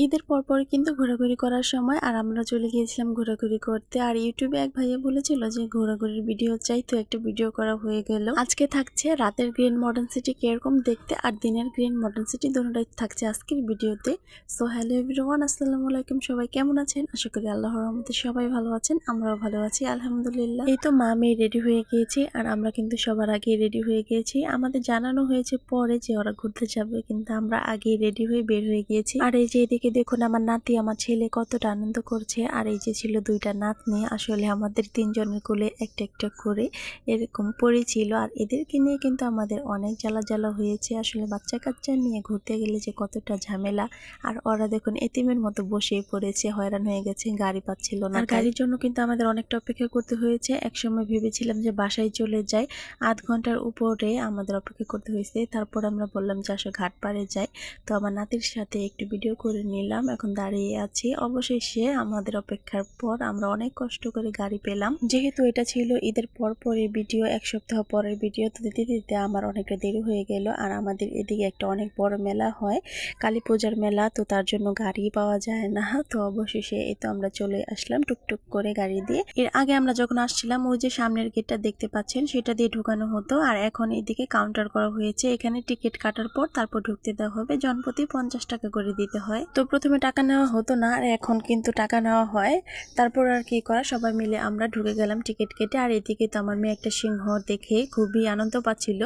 ঈদের পরপরই কিন্তু ঘোরাঘুরি করার সময় আর আমরা চলে গিয়েছিলাম ঘোরাঘুরি করতে। আর ইউটিউবে এক ভাইয়া বলেছিল যে ঘোরাঘুরির ভিডিও চাই, তো একটা ভিডিও করা হয়ে গেল। আজকে থাকছে রাতের গ্রিন মডার্ন সিটি কিরকম দেখতে আর দিনের গ্রিন মডার্ন সিটি দুটোটাই থাকছে আজকের ভিডিওতে। সো হ্যালো এভরিওয়ান, আসসালামু আলাইকুম। সবাই কেমন আছেন? আশা করি আল্লাহর রহমতে সবাই ভালো আছেন, আমরাও ভালো আছি আলহামদুলিল্লাহ। এই তো মা মেয়ে রেডি হয়ে গিয়েছি আর আমরা কিন্তু সবার আগে রেডি হয়ে গিয়েছি। আমাদের জানানো হয়েছে পরে যে ওরা ঘুরতে যাবে, কিন্তু আমরা আগে রেডি হয়ে বের হয়ে গিয়েছি। আর এই যে এদিকে দেখুন আমার নাতি আমার ছেলে কতটা আনন্দ করছে। আর এই যে ছিল দুইটা নাতনি, আসলে আমাদের তিনজনের কোলে একটা একটা করে এরকম পড়েছিল। আর এদেরকে নিয়ে কিন্তু আমাদের অনেক জ্বালা হয়েছে। আসলে বাচ্চা কাচ্চা নিয়ে ঘুরতে গেলে যে কতটা ঝামেলা। আর ওরা দেখুন এতিমের মতো বসেই পড়েছে, হয়রান হয়ে গেছে, গাড়ি পাচ্ছিল না। আর গাড়ির জন্য কিন্তু আমাদের অনেকটা অপেক্ষা করতে হয়েছে। একসময় ভেবেছিলাম যে বাসায় চলে যাই, আধ ঘন্টার উপরে আমাদের অপেক্ষা করতে হয়েছে। তারপর আমরা বললাম যে আসো ঘাট পাড়ে যাই। তো আমার নাতির সাথে একটু ভিডিও করে নিলাম, এখন দাঁড়িয়ে আছি। অবশেষে আমাদের অপেক্ষার পর আমরা অনেক কষ্ট করে গাড়ি পেলাম। যেহেতু এটা ছিল ঈদের পরের ভিডিও, এক সপ্তাহ পরের ভিডিও, তো দিতে দিতে আমার অনেকটা দেরি হয়ে গেল। আর আমাদের এদিকে একটা অনেক বড় মেলা হয়, কালী পূজার মেলা, তো তার জন্য গাড়ি পাওয়া যায় না। তো অবশেষে এই তো আমরা চলে আসলাম টুকটুক করে গাড়ি দিয়ে। এর আগে আমরা যখন আসছিলাম ওই যে সামনের গেটটা দেখতে পাচ্ছেন সেটা দিয়ে ঢুকানো হতো, আর এখন এদিকে কাউন্টার করা হয়েছে। এখানে টিকিট কাটার পর তারপর ঢুকতে দেওয়া হবে, জনপ্রতি 50 টাকা করে দিতে হয়। তো প্রথমে টাকা নেওয়া হতো না, আর এখন কিন্তু টাকা নেওয়া হয়। তারপর আর কি করা, সবাই মিলে আমরা ঢুকে গেলাম টিকিট কেটে। আর এদিকে তো আমার মেয়ে একটা সিংহ দেখে খুবই আনন্দ পাচ্ছিল,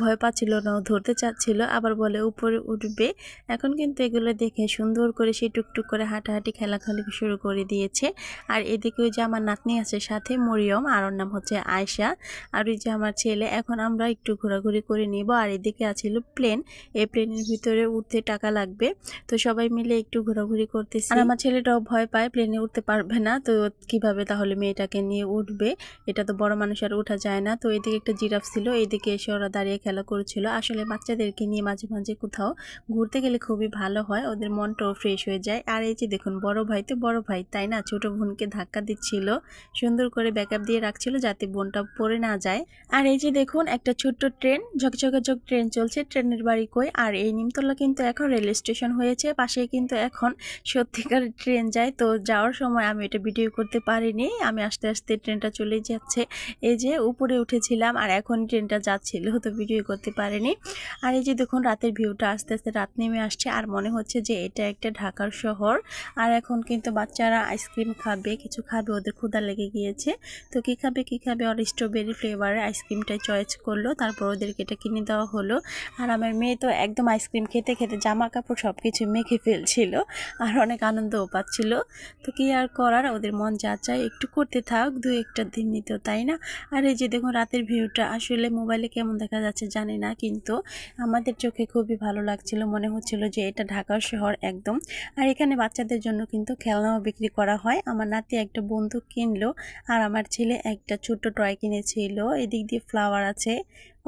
ভয় পাচ্ছিল না, ধরতে চাচ্ছিল, আবার বলে উপরে উঠবে। এখন কিন্তু এগুলো দেখে সুন্দর করে সে টুকটুক করে হাঁটাহাঁটি খেলাখেলি শুরু করে দিয়েছে। আর এদিকে ওই যে আমার নাতনি আছে সাথে, মরিয়ম, আর ওর নাম হচ্ছে আয়শা। আর ওই যে আমার ছেলে। এখন আমরা একটু ঘোরাঘুরি করে নিব। আর এদিকে আছিল প্লেন, এই প্লেনের ভিতরে উঠতে টাকা লাগবে। তো সবাই মিলে একটু ঘোরাঘুরি করতেছি। আর আমার ছেলেটাও ভয় পায়, প্লেনে উঠতে পারবে না, তো কিভাবে তাহলে মেয়েটাকে নিয়ে উঠবে, এটা তো বড় মানুষ আর উঠা যায় না। তো এদিকে একটা জিরাফ ছিল, এইদিকে এসে ওরা দাঁড়িয়ে খেলা করছিল। আসলে বাচ্চাদেরকে নিয়ে মাঝে মাঝে কোথাও ঘুরতে গেলে খুবই ভালো হয়, ওদের মনটাও ফ্রেশ হয়ে যায়। আর এই যে দেখুন বড় ভাই তো বড় ভাই, তাই না, ছোট বোনকে ধাক্কা দিচ্ছিল, সুন্দর করে ব্যাকআপ দিয়ে রাখছিল যাতে বোনটা পড়ে না যায়। আর এই যে দেখুন একটা ছোট্ট ট্রেন, ঝকঝকাঝক ট্রেন চলছে, ট্রেনের বাড়ি কই। আর এই নিমতলা কিন্তু এখন রেল স্টেশন হয়েছে, পাশে কিন্তু এখন সত্যিকার ট্রেন যায়। তো যাওয়ার সময় আমি এটা ভিডিও করতে পারিনি, আমি আস্তে আস্তে ট্রেনটা চলে যাচ্ছে, এই যে উপরে উঠেছিলাম আর এখন ট্রেনটা যাচ্ছিল, তো ভিডিও করতে পারিনি। আর এই যে দেখুন রাতের ভিউটা, আস্তে আস্তে রাত নেমে আসছে আর মনে হচ্ছে যে এটা একটা ঢাকার শহর। আর এখন কিন্তু বাচ্চারা আইসক্রিম খাবে, কিছু খাবে, ওদের ক্ষুধা লেগে গিয়েছে। তো কি খাবে আর স্ট্রবেরি ফ্লেভারের আইসক্রিমটাই চয়েস করলো, তারপর ওদেরকে এটা কিনে দেওয়া হলো। আর আমার মেয়ে তো একদম আইসক্রিম খেতে খেতে জামা কাপড় সব কিছু মেখে ফেলছিল আর অনেক আনন্দও পাচ্ছিল। তো কি আর করার, ওদের মন যা চায় একটু করতে থাক, দু একটা দিন নিত, তাই না। আর এই যে দেখুন রাতের ভিউটা, আসলে মোবাইলে কেমন দেখা যাচ্ছে জানি না, কিন্তু আমাদের চোখে খুবই ভালো লাগছিল, মনে হচ্ছিল যে এটা ঢাকার শহর একদম। আর এখানে বাচ্চাদের জন্য কিন্তু খেলনাও বিক্রি করা হয়। আমার নাতি একটা বন্দুক কিনলো আর আমার ছেলে একটা ছোট্ট টয় কিনেছিল। এদিক দিয়ে ফ্লাওয়ার আছে,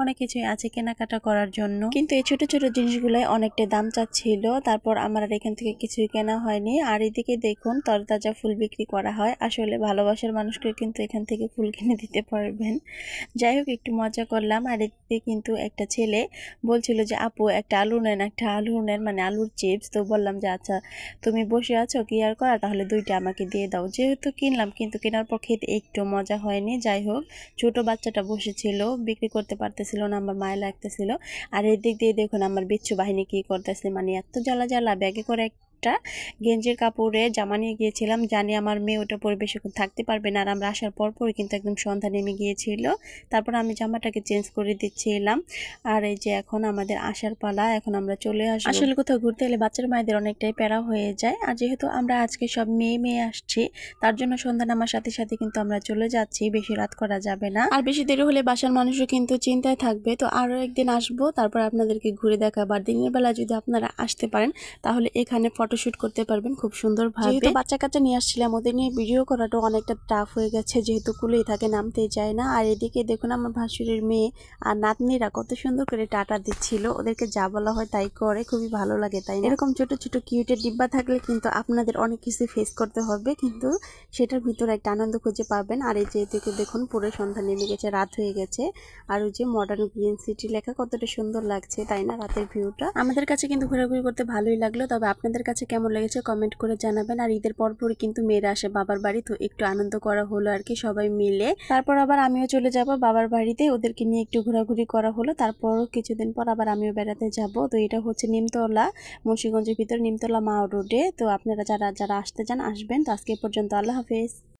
অনেক কিছুই আছে কেনাকাটা করার জন্য, কিন্তু এই ছোট ছোট জিনিসগুলাই অনেকটা দাম চাচ্ছিল। তারপর আমার আর এখান থেকে কিছুই কেনা হয়নি। আর এদিকে দেখুন তরতাজা ফুল বিক্রি করা হয়, আসলে ভালোবাসার মানুষকে কিন্তু এখান থেকে ফুল কিনে দিতে পারবেন। যাই হোক একটু মজা করলাম। আর এদিকে কিন্তু একটা ছেলে বলছিল যে আপু একটা আলু নেন, একটা আলু নেন, মানে আলুর চিপস। তো বললাম যে আচ্ছা তুমি বসে আছো কি আর করা, তাহলে দুইটা আমাকে দিয়ে দাও। যেহেতু কিনলাম, কিন্তু কেনার পর খেতে একটু মজা হয়নি। যাই হোক ছোট বাচ্চাটা বসেছিল, বিক্রি করতে পারতেছিল না, আমার মায়া লাগতেছিল। আর এদিক দিয়ে দেখুন আমার বিচ্ছু বাহিনী কি করতেছে, মানে এত জ্বালা ব্যাগে করে একটা গেঞ্জির কাপড়ে জামা নিয়ে গিয়েছিলাম, জানি আমার মেয়ে ওটা পরে বেশিক্ষণ থাকতে পারবে না। আর আমরা আসার পরই কিন্তু একদম সন্ধ্যা নেমে গিয়েছিল, তারপর আমি জামাটাকে চেঞ্জ করে দিচ্ছিলাম। আর এই যে এখন আমাদের আসার পালা, এখন আমরা চলে আসি। আসলে কোথাও ঘুরতে এলে বাচ্চার মায়েদের অনেকটাই প্যারা হয়ে যায়। আর যেহেতু আমরা আজকে সব মেয়ে আসছি, তার জন্য সন্ধ্যা নামার সাথে সাথে কিন্তু আমরা চলে যাচ্ছি, বেশি রাত করা যাবে না। আর বেশি দেরি হলে বাসার মানুষও কিন্তু চিন্তায় থাকবে। তো আরো একদিন আসবো, তারপর আপনাদেরকে ঘুরে দেখাবো। আর দিনের বেলা যদি আপনারা আসতে পারেন তাহলে এখানে ফটোশুট করতে পারবেন খুব সুন্দরভাবে। যেহেতু বাচ্চা কাচ্চা নিয়ে আসছিলাম, ওদের নিয়ে ভিডিও করাটা অনেকটা টাফ হয়ে গেছে, যেহেতু কুলেই থাকে, নামতেই চায় না। আর এদিকে দেখুন আমার ভাসুরের মেয়ে আর নাতনিরা কত সুন্দর করে টাটা দিচ্ছিল, ওদেরকে যা বলা হয় তাই করে, খুবই ভালো লাগে, তাই না। এরকম ছোট ছোট কিউটের ডিব্বা থাকলে কিন্তু আপনাদের অনেক কিছু ফেস করতে হবে, কিন্তু সেটার ভিতরে একটা আনন্দ খুঁজে পাবেন। আর এই যে এদিকে দেখুন পুরো সন্ধ্যা নেমে গেছে, রাত হয়ে গেছে। আর ওই যে মডার্ন গ্রিন সিটি লেখা, কতটা সুন্দর লাগছে, তাই না রাতের ভিউটা। আমাদের কাছে কিন্তু ঘোরাঘুরি করতে ভালোই লাগলো, তবে আপনাদের কাছে কাছে কেমন লেগেছে কমেন্ট করে জানাবেন। আর ঈদের পরপরই কিন্তু মেয়েরা আসে বাবার বাড়ি, তো একটু আনন্দ করা হলো আর কি সবাই মিলে। তারপর আবার আমিও চলে যাব বাবার বাড়িতে, ওদেরকে নিয়ে একটু ঘোরাঘুরি করা হলো। তারপর কিছুদিন পর আবার আমিও বেড়াতে যাব। তো এটা হচ্ছে নিমতলা, মুন্সিগঞ্জের ভিতর নিমতলা মাও রোডে। তো আপনারা যারা যারা আসতে চান আসবেন। তো আজকে পর্যন্ত, আল্লাহ হাফেজ।